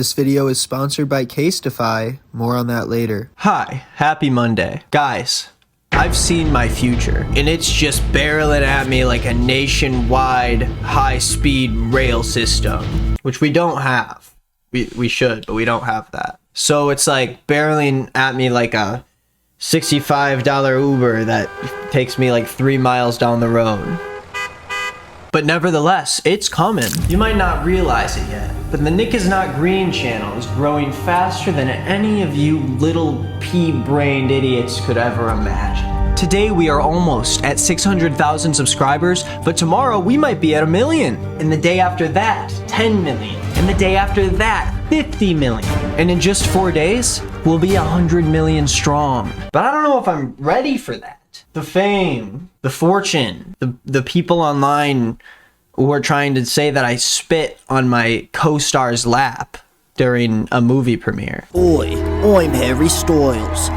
This video is sponsored by Casetify. More on that later. Hi, happy Monday. Guys, I've seen my future, and it's just barreling at me like a nationwide high-speed rail system, which we don't have. We should, but we don't have that. So it's like barreling at me like a $65 Uber that takes me like 3 miles down the road. But nevertheless, it's coming. You might not realize it yet, but the Nick is Not Green channel is growing faster than any of you little pea-brained idiots could ever imagine. Today we are almost at 600,000 subscribers, but tomorrow we might be at 1 million. And the day after that, 10 million. And the day after that, 50 million. And in just 4 days, we'll be 100 million strong. But I don't know if I'm ready for that. The fame, the fortune, the people online who are trying to say that I spit on my co-star's lap during a movie premiere. Oi, I'm Harry Styles.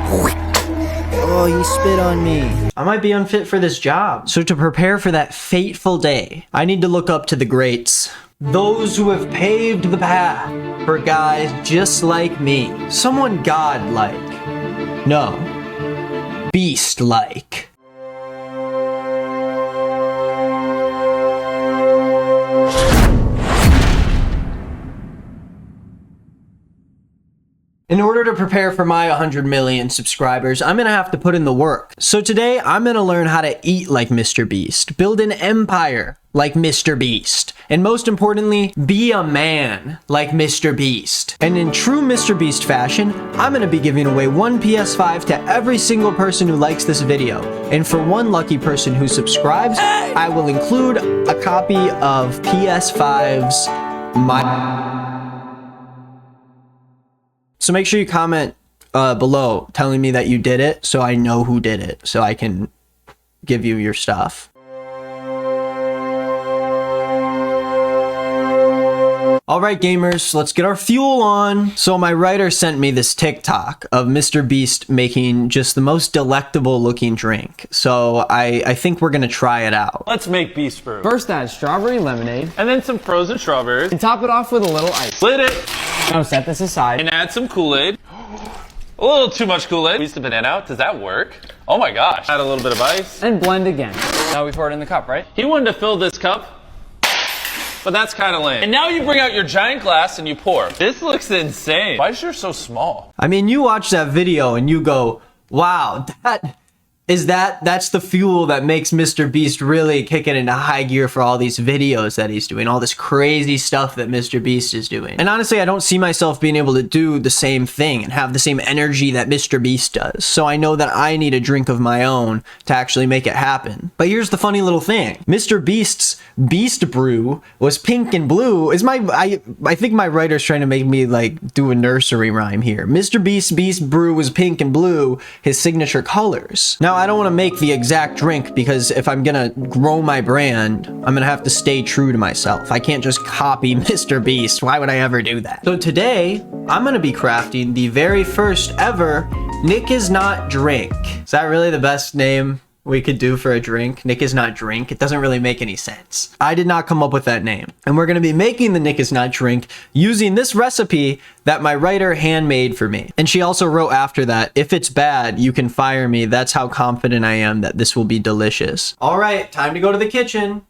Oh, you spit on me. I might be unfit for this job. So to prepare for that fateful day, I need to look up to the greats. Those who have paved the path for guys just like me. Someone godlike. No. Beast-like. In order to prepare for my 100 million subscribers, I'm gonna have to put in the work. So today, I'm gonna learn how to eat like Mr. Beast, build an empire like Mr. Beast, and most importantly, be a man like Mr. Beast. And in true Mr. Beast fashion, I'm gonna be giving away one PS5 to every single person who likes this video. And for one lucky person who subscribes, I will include a copy of PS5's So make sure you comment below telling me that you did it so I know who did it, so I can give you your stuff. Alright gamers, let's get our fuel on. So my writer sent me this TikTok of Mr. Beast making just the most delectable looking drink. So I think we're gonna try it out. Let's make Beast Brew. First add strawberry lemonade. And then some frozen strawberries. And top it off with a little ice. Split it. Now set this aside. And add some Kool-Aid. A little too much Kool-Aid. Squeeze the banana out. Does that work? Oh my gosh. Add a little bit of ice. And blend again. Now we pour it in the cup, right? He wanted to fill this cup, but that's kind of lame. And now you bring out your giant glass and you pour. This looks insane. Why is yours so small? I mean, you watch that video and you go, wow, that's the fuel that makes Mr. Beast really kick it into high gear for all these videos that he's doing, all this crazy stuff that Mr. Beast is doing. And honestly, I don't see myself being able to do the same thing and have the same energy that Mr. Beast does. So I know that I need a drink of my own to actually make it happen. But here's the funny little thing. Mr. Beast's Beast Brew was pink and blue. I think my writer's trying to make me like do a nursery rhyme here. Mr. Beast's Beast Brew was pink and blue, his signature colors. Now, I don't want to make the exact drink because if I'm gonna grow my brand, I'm gonna have to stay true to myself. I can't just copy Mr. Beast. Why would I ever do that? So today, I'm gonna be crafting the very first ever Nick is Not Drink. Is that really the best name we could do for a drink? Nick is Not Drink. It doesn't really make any sense. I did not come up with that name. And we're gonna be making the Nick is Not Drink using this recipe that my writer handmade for me. And she also wrote after that, if it's bad, you can fire me. That's how confident I am that this will be delicious. All right, time to go to the kitchen.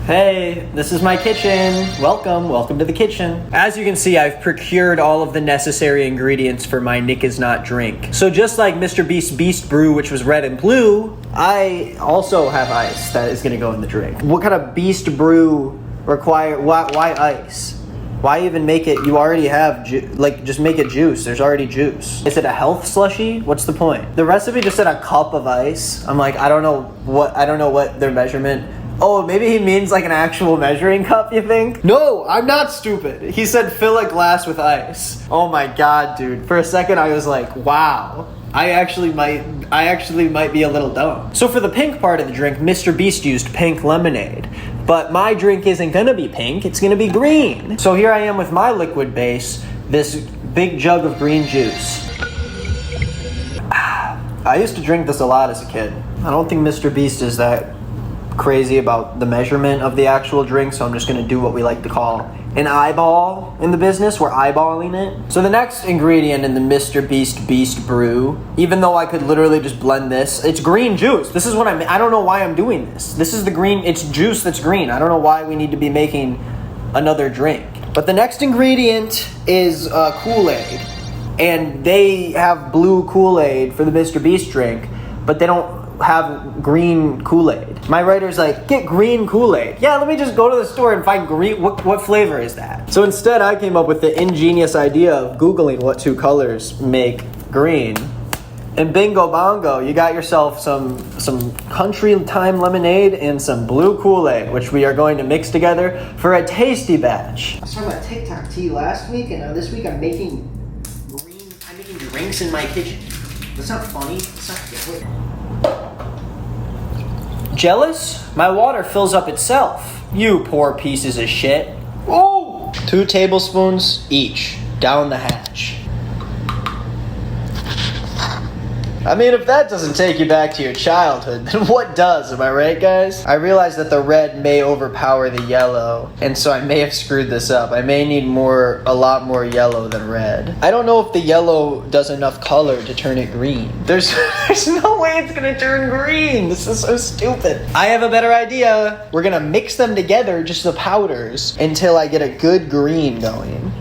Hey, this is my kitchen. Welcome to the kitchen. As you can see, I've procured all of the necessary ingredients for my Nick is Not Drink. So just like Mr. Beast's Beast Brew, which was red and blue, I also have ice that is gonna go in the drink. What kind of Beast Brew why ice? Why even make it? You already have, just make it juice. There's already juice. Is it a health slushie? What's the point? The recipe just said a cup of ice. I'm like, I don't know what their measurement. Oh, maybe he means like an actual measuring cup, you think? No, I'm not stupid. He said fill a glass with ice. Oh my god, dude. For a second I was like, wow. I actually might be a little dumb. So for the pink part of the drink, Mr. Beast used pink lemonade. But my drink isn't gonna be pink, it's gonna be green. So here I am with my liquid base, this big jug of green juice. I used to drink this a lot as a kid. I don't think Mr. Beast is that crazy about the measurement of the actual drink, so I'm just gonna do what we like to call an eyeball in the business. We're eyeballing it. So the next ingredient in the Mr. Beast brew, even though I could literally just blend this, it's green juice. This is what I don't know why I'm doing this. This is the green, it's juice that's green. I don't know why we need to be making another drink. But the next ingredient is Kool-Aid. And they have blue Kool-Aid for the Mr. Beast drink, but they don't have green Kool-Aid. My writer's like, get green Kool-Aid. Yeah, let me just go to the store and find green. What flavor is that? So instead, I came up with the ingenious idea of Googling what two colors make green. And bingo bongo, you got yourself some country time lemonade and some blue Kool-Aid, which we are going to mix together for a tasty batch. I was talking about TikTok tea last week, and now this week I'm making drinks in my kitchen. That's not funny. It's not jealous? My water fills up itself. You poor pieces of shit. Whoa! 2 tablespoons each down the hatch. I mean, if that doesn't take you back to your childhood, then what does? Am I right, guys? I realize that the red may overpower the yellow, and so I may have screwed this up. I may need a lot more yellow than red. I don't know if the yellow does enough color to turn it green. There's no way it's gonna turn green. This is so stupid. I have a better idea. We're gonna mix them together, just the powders, until I get a good green going.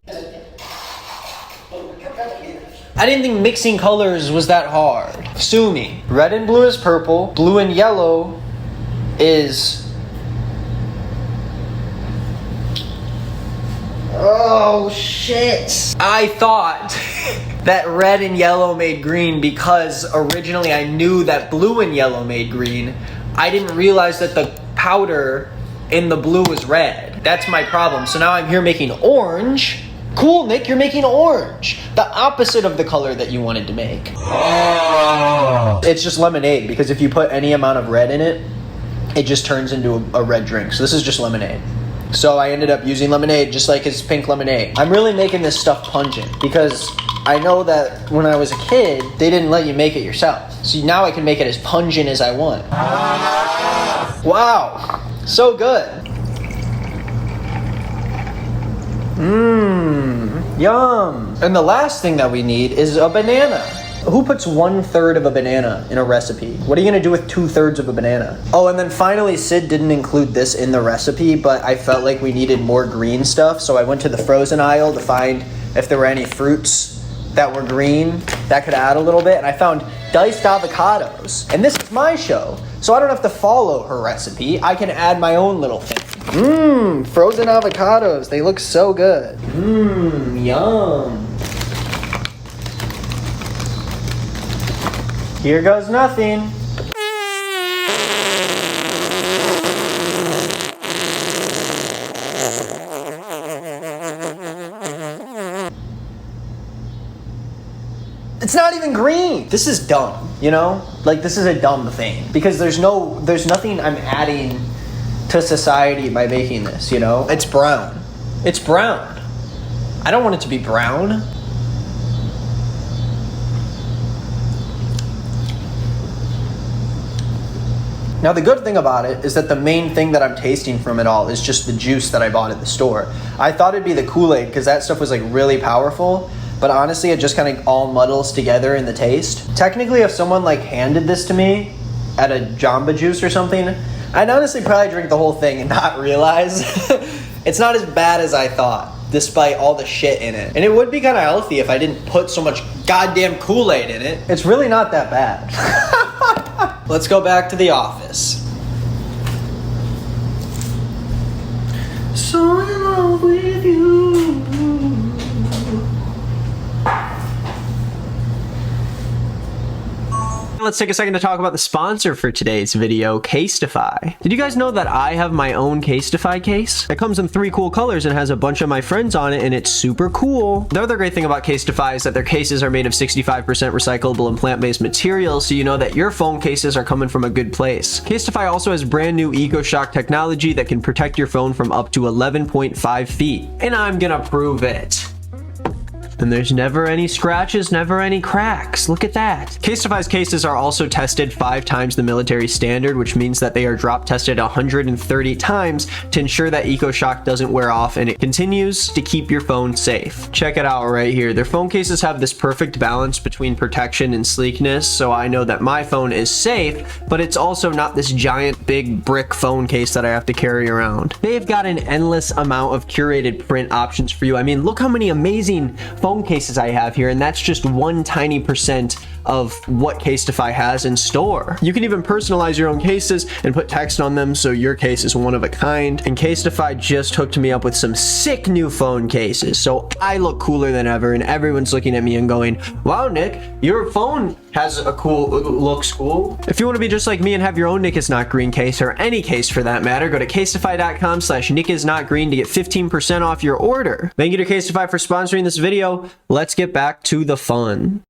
I didn't think mixing colors was that hard. Sue me. Red and blue is purple. Blue and yellow is... Oh, shit. I thought that red and yellow made green because originally I knew that blue and yellow made green. I didn't realize that the powder in the blue was red. That's my problem. So now I'm here making orange. Cool, Nick, you're making orange. The opposite of the color that you wanted to make. Oh. It's just lemonade, because if you put any amount of red in it, it just turns into a red drink. So this is just lemonade. So I ended up using lemonade, just like his pink lemonade. I'm really making this stuff pungent, because I know that when I was a kid, they didn't let you make it yourself. So now I can make it as pungent as I want. Wow, so good. Yum. And the last thing that we need is a banana. Who puts 1/3 of a banana in a recipe? What are you gonna do with 2/3 of a banana? Oh, and then finally, Sid didn't include this in the recipe, but I felt like we needed more green stuff, so I went to the frozen aisle to find if there were any fruits that were green that could add a little bit, and I found diced avocados. And this is my show, so I don't have to follow her recipe. I can add my own little thing. Frozen avocados. They look so good. Yum. Here goes nothing. It's not even green. This is dumb, you know? Like, this is a dumb thing. Because there's nothing I'm adding to society by making this, you know? It's brown. It's brown. I don't want it to be brown. Now the good thing about it is that the main thing that I'm tasting from it all is just the juice that I bought at the store. I thought it'd be the Kool-Aid because that stuff was like really powerful, but honestly it just kind of all muddles together in the taste. Technically, if someone like handed this to me at a Jamba Juice or something, I'd honestly probably drink the whole thing and not realize it's not as bad as I thought, despite all the shit in it. And it would be kind of healthy if I didn't put so much goddamn Kool-Aid in it. It's really not that bad. Let's go back to the office. So in love with you. Let's take a second to talk about the sponsor for today's video, Casetify. Did you guys know that I have my own Casetify case? It comes in 3 cool colors and has a bunch of my friends on it, and it's super cool. The other great thing about Casetify is that their cases are made of 65% recyclable and plant-based materials, so you know that your phone cases are coming from a good place. Casetify also has brand new EcoShock technology that can protect your phone from up to 11.5 feet. And I'm gonna prove it. And there's never any scratches, never any cracks. Look at that. Casetify's cases are also tested 5 times the military standard, which means that they are drop tested 130 times to ensure that EcoShock doesn't wear off and it continues to keep your phone safe. Check it out right here. Their phone cases have this perfect balance between protection and sleekness, so I know that my phone is safe, but it's also not this giant big brick phone case that I have to carry around. They've got an endless amount of curated print options for you. I mean, look how many amazing phone cases I have here, and that's just one tiny percent of what Casetify has in store. You can even personalize your own cases and put text on them so your case is one of a kind. And Casetify just hooked me up with some sick new phone cases, so I look cooler than ever, and everyone's looking at me and going, wow, Nick, your phone has a looks cool. If you want to be just like me and have your own Nick is Not Green case, or any case for that matter, go to casetify.com/nickisnotgreen to get 15% off your order. Thank you to Casetify for sponsoring this video. Let's get back to the fun.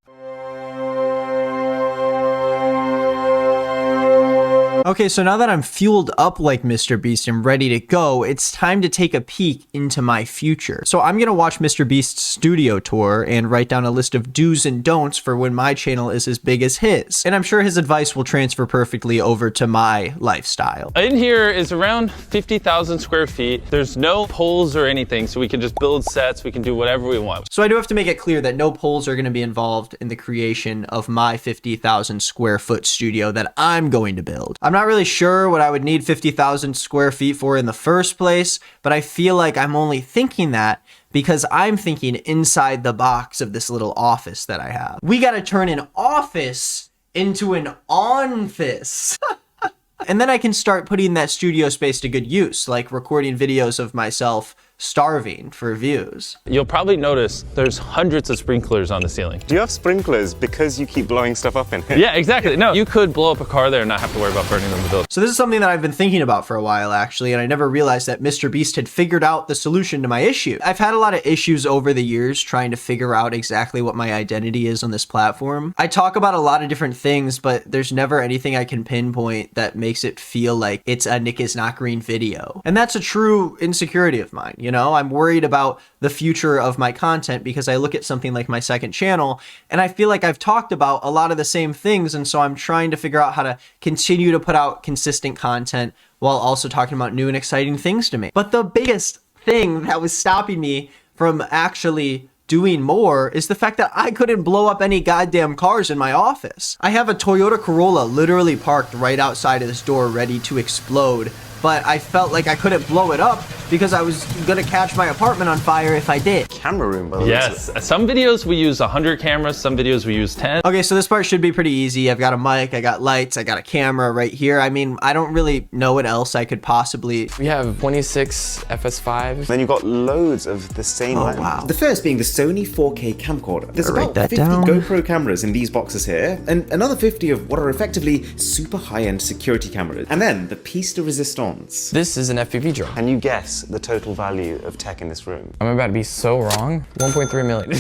Okay, so now that I'm fueled up like Mr. Beast and ready to go, it's time to take a peek into my future. So I'm gonna watch Mr. Beast's studio tour and write down a list of do's and don'ts for when my channel is as big as his. And I'm sure his advice will transfer perfectly over to my lifestyle. In here is around 50,000 square feet. There's no poles or anything, so we can just build sets. We can do whatever we want. So I do have to make it clear that no poles are gonna be involved in the creation of my 50,000 square foot studio that I'm going to build. I'm not really sure what I would need 50,000 square feet for in the first place, but I feel like I'm only thinking that because I'm thinking inside the box of this little office that I have. We gotta turn an office into an on-fice. And then I can start putting that studio space to good use, like recording videos of myself starving for views. You'll probably notice there's hundreds of sprinklers on the ceiling. Do you have sprinklers because you keep blowing stuff up in here? Yeah, exactly. No, you could blow up a car there and not have to worry about burning them to build. So this is something that I've been thinking about for a while, actually, and I never realized that Mr. Beast had figured out the solution to my issue. I've had a lot of issues over the years trying to figure out exactly what my identity is on this platform. I talk about a lot of different things, but there's never anything I can pinpoint that makes it feel like it's a Nick is Not Green video. And that's a true insecurity of mine, you know? I'm worried about the future of my content because I look at something like my second channel and I feel like I've talked about a lot of the same things, and so I'm trying to figure out how to continue to put out consistent content while also talking about new and exciting things to me. But the biggest thing that was stopping me from actually doing more is the fact that I couldn't blow up any goddamn cars in my office. I have a Toyota Corolla literally parked right outside of this door ready to explode, but I felt like I couldn't blow it up because I was gonna catch my apartment on fire if I did. Camera room, by the way. Yes, some videos we use 100 cameras, some videos we use 10. Okay, so this part should be pretty easy. I've got a mic, I got lights, I got a camera right here. I mean, I don't really know what else I could possibly... We have 26 FS5s. Then you've got loads of the same Oh, lens. wow. The first being the Sony 4K camcorder. There's Write about that 50 down. GoPro cameras in these boxes here, and another 50 of what are effectively super high-end security cameras. And then the piece de resistance. This is an FPV drone. Can you guess the total value of tech in this room? I'm about to be so wrong. 1.3 million.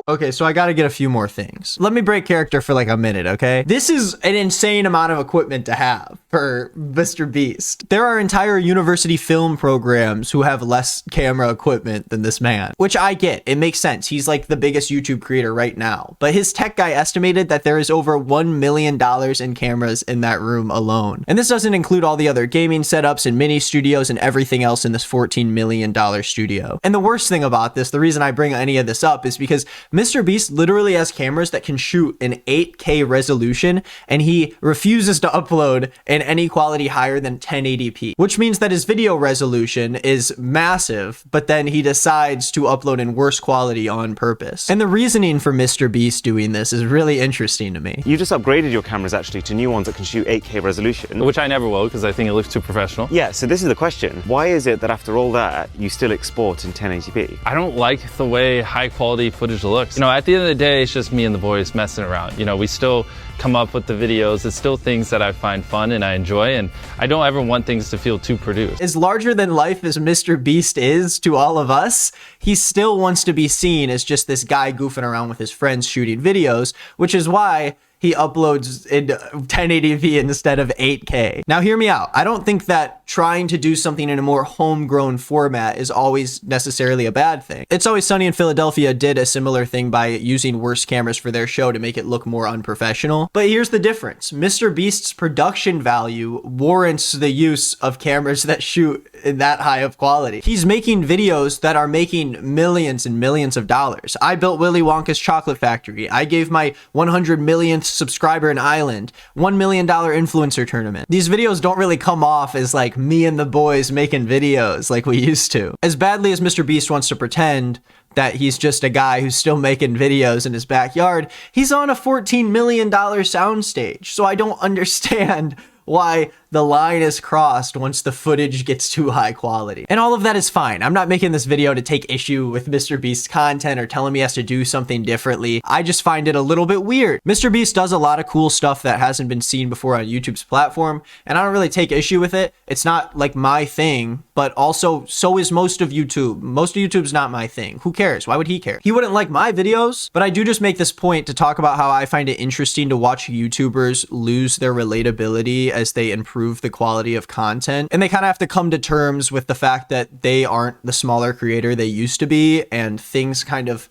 Okay, so I gotta get a few more things. Let me break character for like a minute, okay? This is an insane amount of equipment to have for Mr. Beast. There are entire university film programs who have less camera equipment than this man, which I get. It makes sense. He's like the biggest YouTube creator right now. But his tech guy estimated that there is over $1 million in cameras in that room alone. And this doesn't include all the other gaming setups and mini studios and everything else in this $14 million studio. And the worst thing about this, the reason I bring any of this up is because Mr. Beast literally has cameras that can shoot in 8K resolution, and he refuses to upload in any quality higher than 1080p, which means that his video resolution is massive, but then he decides to upload in worse quality on purpose. And the reasoning for Mr. Beast doing this is really interesting to me. You just upgraded your cameras actually to new ones that can shoot 8K resolution. Which I never will because I think it looks too professional. Yeah, so this is the question. Why is it that after all that, you still export in 1080p? I don't like the way high quality footage looks. You know, at the end of the day, it's just me and the boys messing around. You know, we still come up with the videos. It's still things that I find fun and I enjoy, and I don't ever want things to feel too produced. As larger than life as Mr. Beast is to all of us, he still wants to be seen as just this guy goofing around with his friends shooting videos, which is why he uploads in 1080p instead of 8K. Now hear me out. I don't think that trying to do something in a more homegrown format is always necessarily a bad thing. It's Always Sunny in Philadelphia did a similar thing by using worse cameras for their show to make it look more unprofessional. But here's the difference. Mr. Beast's production value warrants the use of cameras that shoot in that high of quality. He's making videos that are making millions and millions of dollars. I built Willy Wonka's chocolate factory. I gave my 100 millionth subscriber an island, $1 million influencer tournament. These videos don't really come off as like me and the boys making videos like we used to. As badly as Mr. Beast wants to pretend that he's just a guy who's still making videos in his backyard, he's on a $14 million soundstage. So I don't understand why the line is crossed once the footage gets too high quality. And all of that is fine. I'm not making this video to take issue with Mr. Beast's content or tell him he has to do something differently. I just find it a little bit weird. Mr. Beast does a lot of cool stuff that hasn't been seen before on YouTube's platform, and I don't really take issue with it. It's not like my thing, but also so is most of YouTube. Most of YouTube's not my thing. Who cares? Why would he care? He wouldn't like my videos, but I do just make this point to talk about how I find it interesting to watch YouTubers lose their relatability as they improve the quality of content. And they kind of have to come to terms with the fact that they aren't the smaller creator they used to be, and things kind of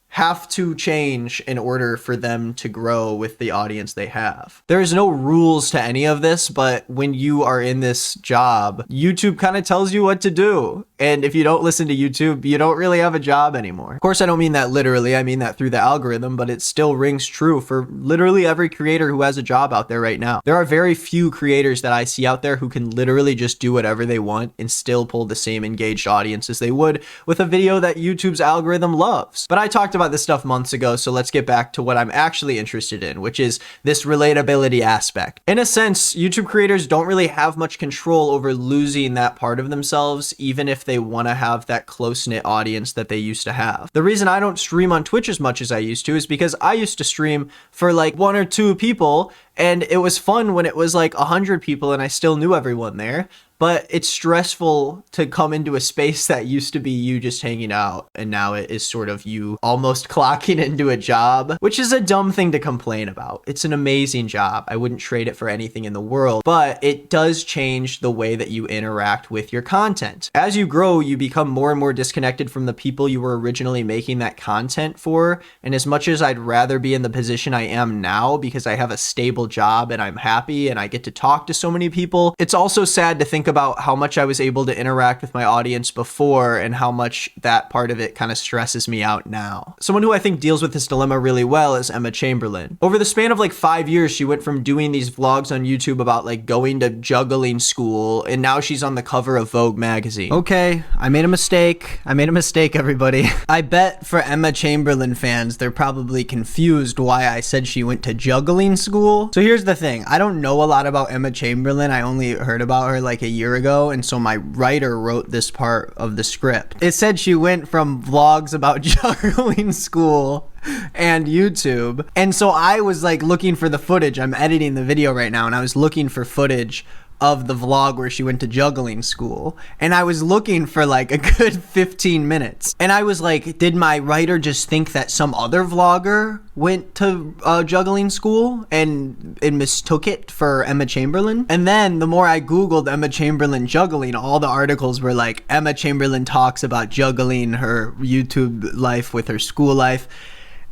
have to change in order for them to grow with the audience they have. There is no rules to any of this, but when you are in this job, YouTube kind of tells you what to do. And if you don't listen to YouTube, you don't really have a job anymore. Of course, I don't mean that literally. I mean that through the algorithm, but it still rings true for literally every creator who has a job out there right now. There are very few creators that I see out there who can literally just do whatever they want and still pull the same engaged audience as they would with a video that YouTube's algorithm loves. But I talked about this stuff months ago, so let's get back to what I'm actually interested in, which is this relatability aspect. In a sense, YouTube creators don't really have much control over losing that part of themselves, even if they want to have that close-knit audience that they used to have. The reason I don't stream on Twitch as much as I used to is because I used to stream for like 1 or 2 people, and it was fun when it was like 100 people and I still knew everyone there. But it's stressful to come into a space that used to be you just hanging out, and now it is sort of you almost clocking into a job, which is a dumb thing to complain about. It's an amazing job. I wouldn't trade it for anything in the world, but it does change the way that you interact with your content. As you grow, you become more and more disconnected from the people you were originally making that content for, and as much as I'd rather be in the position I am now because I have a stable job and I'm happy and I get to talk to so many people, it's also sad to think about how much I was able to interact with my audience before and how much that part of it kind of stresses me out now. Someone who I think deals with this dilemma really well is Emma Chamberlain. Over the span of like 5 years, she went from doing these vlogs on YouTube about like going to juggling school, and now she's on the cover of Vogue magazine. Okay, I made a mistake. Everybody. I bet for Emma Chamberlain fans, they're probably confused why I said she went to juggling school. So here's the thing. I don't know a lot about Emma Chamberlain. I only heard about her like a year ago, and so my writer wrote this part of the script. It said she went from vlogs about juggling school and YouTube, and so I was like looking for the footage. I'm editing the video right now, and I was looking for footage of the vlog where she went to juggling school, and I was looking for like a good 15 minutes, and I was like, did my writer just think that some other vlogger went to juggling school and mistook it for Emma Chamberlain? And then the more I googled Emma Chamberlain juggling, all the articles were like, Emma Chamberlain talks about juggling her YouTube life with her school life.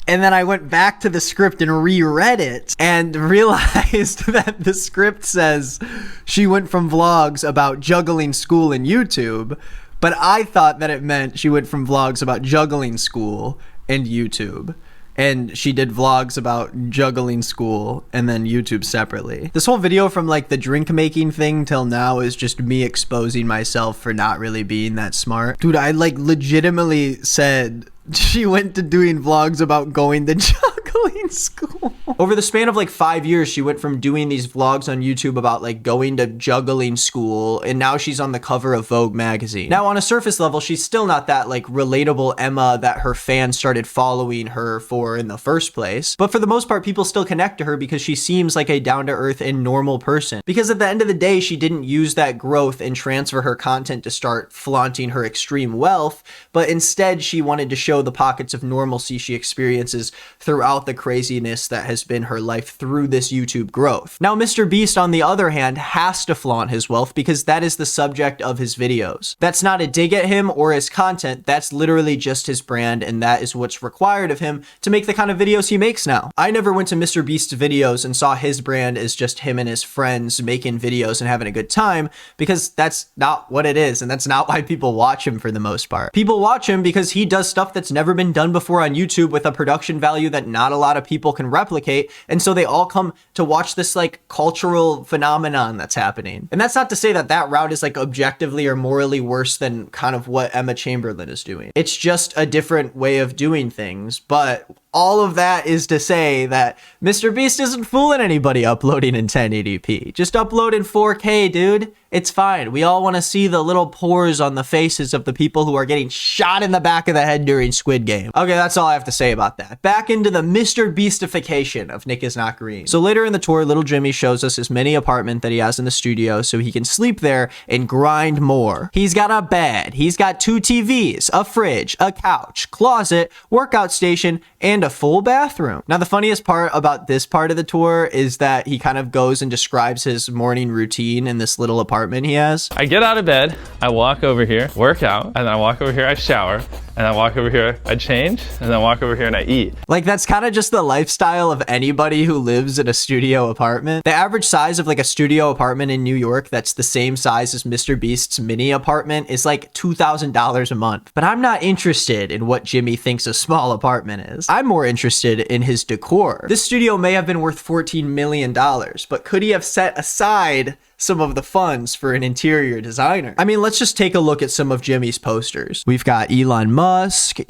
And then I went back to the script and reread it and realized that the script says she went from vlogs about juggling school and YouTube, but I thought that it meant she went from vlogs about juggling school and YouTube. And she did vlogs about juggling school and then YouTube separately. This whole video from like the drink making thing till now is just me exposing myself for not really being that smart. Dude, I like legitimately said she went to doing vlogs about going to juggling school. Over the span of like 5 years, she went from doing these vlogs on YouTube about like going to juggling school, and now she's on the cover of Vogue magazine. Now on a surface level, she's still not that like relatable Emma that her fans started following her for in the first place. But for the most part, people still connect to her because she seems like a down-to-earth and normal person. Because at the end of the day, she didn't use that growth and transfer her content to start flaunting her extreme wealth, but instead she wanted to show the pockets of normalcy she experiences throughout about the craziness that has been her life through this YouTube growth. Now, Mr. Beast, on the other hand, has to flaunt his wealth because that is the subject of his videos. That's not a dig at him or his content. That's literally just his brand, and that is what's required of him to make the kind of videos he makes now. I never went to Mr. Beast's videos and saw his brand as just him and his friends making videos and having a good time, because that's not what it is, and that's not why people watch him for the most part. People watch him because he does stuff that's never been done before on YouTube with a production value that not a lot of people can replicate, and so they all come to watch this like cultural phenomenon that's happening. And that's not to say that that route is like objectively or morally worse than kind of what Emma Chamberlain is doing. It's just a different way of doing things, but all of that is to say that Mr. Beast isn't fooling anybody uploading in 1080p. Just upload in 4K, dude. It's fine. We all want to see the little pores on the faces of the people who are getting shot in the back of the head during Squid Game. Okay, that's all I have to say about that. Back into the Mr. Beastification of Nick is Not Green. So later in the tour, little Jimmy shows us his mini apartment that he has in the studio so he can sleep there and grind more. He's got a bed. He's got 2 TVs, a fridge, a couch, closet, workout station, and a full bathroom. Now, the funniest part about this part of the tour is that he kind of goes and describes his morning routine in this little apartment he has. I get out of bed, I walk over here, work out, and then I walk over here, I shower, and I walk over here, I change, and then I walk over here and I eat. Like, that's kind of just the lifestyle of anybody who lives in a studio apartment. The average size of like a studio apartment in New York that's the same size as Mr. Beast's mini apartment is like $2,000 a month. But I'm not interested in what Jimmy thinks a small apartment is. I'm more interested in his decor. This studio may have been worth $14 million, but could he have set aside some of the funds for an interior designer? I mean, let's just take a look at some of Jimmy's posters. We've got Elon Musk,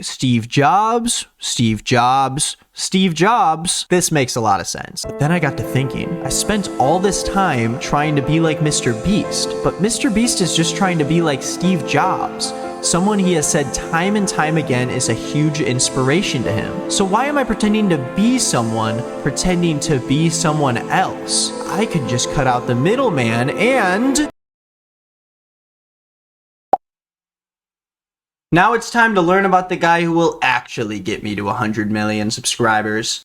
Steve Jobs, Steve Jobs. This makes a lot of sense. But then I got to thinking, I spent all this time trying to be like Mr. Beast, but Mr. Beast is just trying to be like Steve Jobs, someone he has said time and time again is a huge inspiration to him. So why am I pretending to be someone pretending to be someone else? I could just cut out the middleman and... Now it's time to learn about the guy who will actually get me to 100 million subscribers.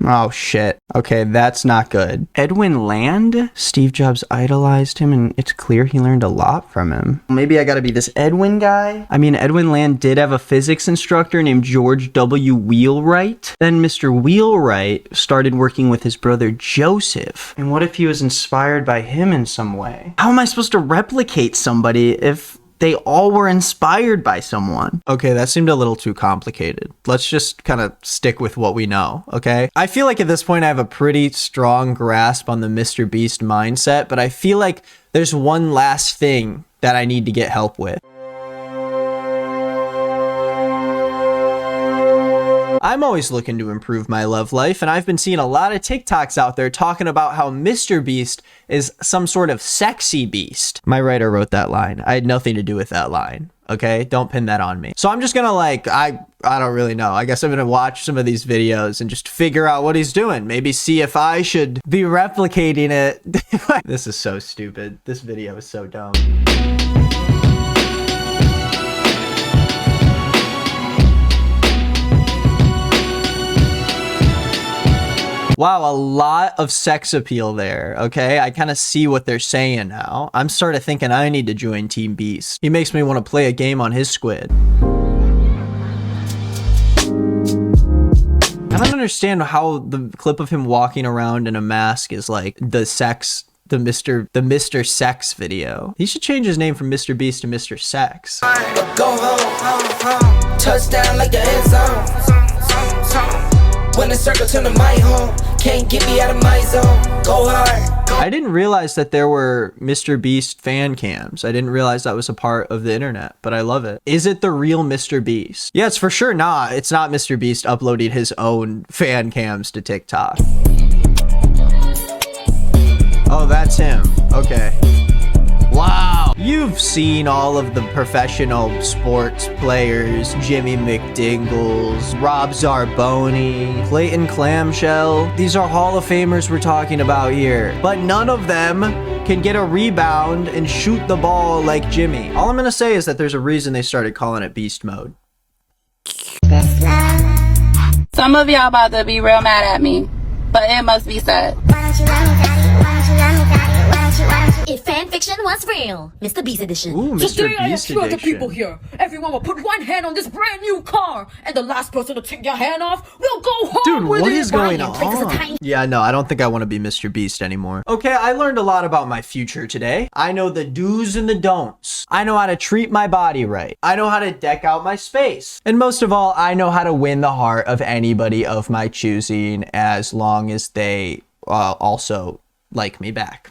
Oh shit. Okay, that's not good. Edwin Land? Steve Jobs idolized him and it's clear he learned a lot from him. Maybe I gotta be this Edwin guy? I mean, Edwin Land did have a physics instructor named George W. Wheelwright. Then Mr. Wheelwright started working with his brother Joseph. And what if he was inspired by him in some way? How am I supposed to replicate somebody if they all were inspired by someone? Okay, that seemed a little too complicated. Let's just kind of stick with what we know, okay? I feel like at this point I have a pretty strong grasp on the Mr. Beast mindset, but I feel like there's one last thing that I need to get help with. I'm always looking to improve my love life, and I've been seeing a lot of TikToks out there talking about how Mr. Beast is some sort of sexy beast. My writer wrote that line. I had nothing to do with that line, okay? Don't pin that on me. So I'm just gonna like, I don't really know. I guess I'm gonna watch some of these videos and just figure out what he's doing. Maybe see if I should be replicating it. This is so stupid. This video is so dumb. Wow, a lot of sex appeal there, okay? I kind of see what they're saying now. I'm sort of thinking I need to join Team Beast. He makes me want to play a game on his squid. I don't understand how the clip of him walking around in a mask is like the Mr. Sex video. He should change his name from Mr. Beast to Mr. Sex. Go home, touchdown like the end zone. When the circle turn to my home, can't get me out of my zone. Go hard. I didn't realize that there were Mr. Beast fan cams. I didn't realize that was a part of the internet, but I love it. Is it the real Mr. Beast? Yeah, it's for sure not. It's not Mr. Beast uploading his own fan cams to TikTok. Oh, that's him. Okay. Wow. You've seen all of the professional sports players, Jimmy McDingles, Rob Zarboni, Clayton Clamshell. These are Hall of Famers we're talking about here. But none of them can get a rebound and shoot the ball like Jimmy. All I'm gonna say is that there's a reason they started calling it Beast Mode. This love Some of y'all about to be real mad at me, but it must be said. Why don't you love me, daddy? Why don't you love me, daddy? Why don't you, why don't you? If fan fiction was real, Mr. Beast edition. Ooh, Mr. Today I have Beast 2 other edition. people here. Everyone will put one hand on this brand new car, and the last person to take their hand off will go home. Dude, with what it. is going on? Yeah, no, I don't think I want to be Mr. Beast anymore. Okay, I learned a lot about my future today. I know the do's and the don'ts. I know how to treat my body right. I know how to deck out my space. And most of all, I know how to win the heart of anybody of my choosing as long as they also like me back.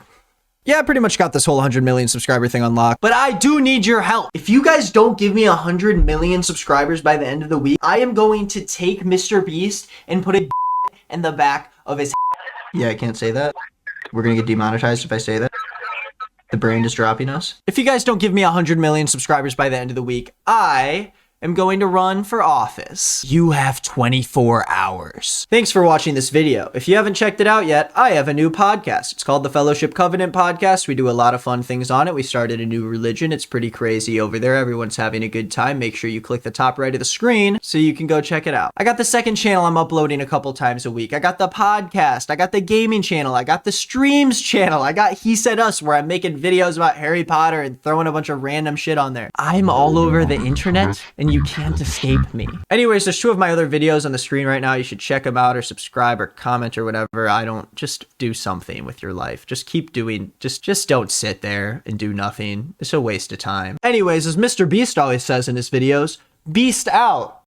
Yeah, I pretty much got this whole 100 million subscriber thing unlocked, but I do need your help. If you guys don't give me 100 million subscribers by the end of the week, I am going to take Mr. Beast and put a in the back of his. Yeah, I can't say that. We're gonna get demonetized if I say that. The brand is dropping us. If you guys don't give me 100 million subscribers by the end of the week, I am going to run for office. You have 24 hours. Thanks for watching this video. If you haven't checked it out yet, I have a new podcast. It's called the Fellowship Covenant Podcast. We do a lot of fun things on it. We started a new religion. It's pretty crazy over there. Everyone's having a good time. Make sure you click the top right of the screen so you can go check it out. I got the second channel I'm uploading a couple times a week. I got the podcast. I got the gaming channel. I got the streams channel. I got He Said Us, where I'm making videos about Harry Potter and throwing a bunch of random shit on there. I'm all over the internet and you can't escape me. Anyways, there's 2 of my other videos on the screen right now. You should check them out or subscribe or comment or whatever. I don't, just do something with your life. Just keep doing, just don't sit there and do nothing. It's a waste of time. Anyways, as Mr. Beast always says in his videos, beast out.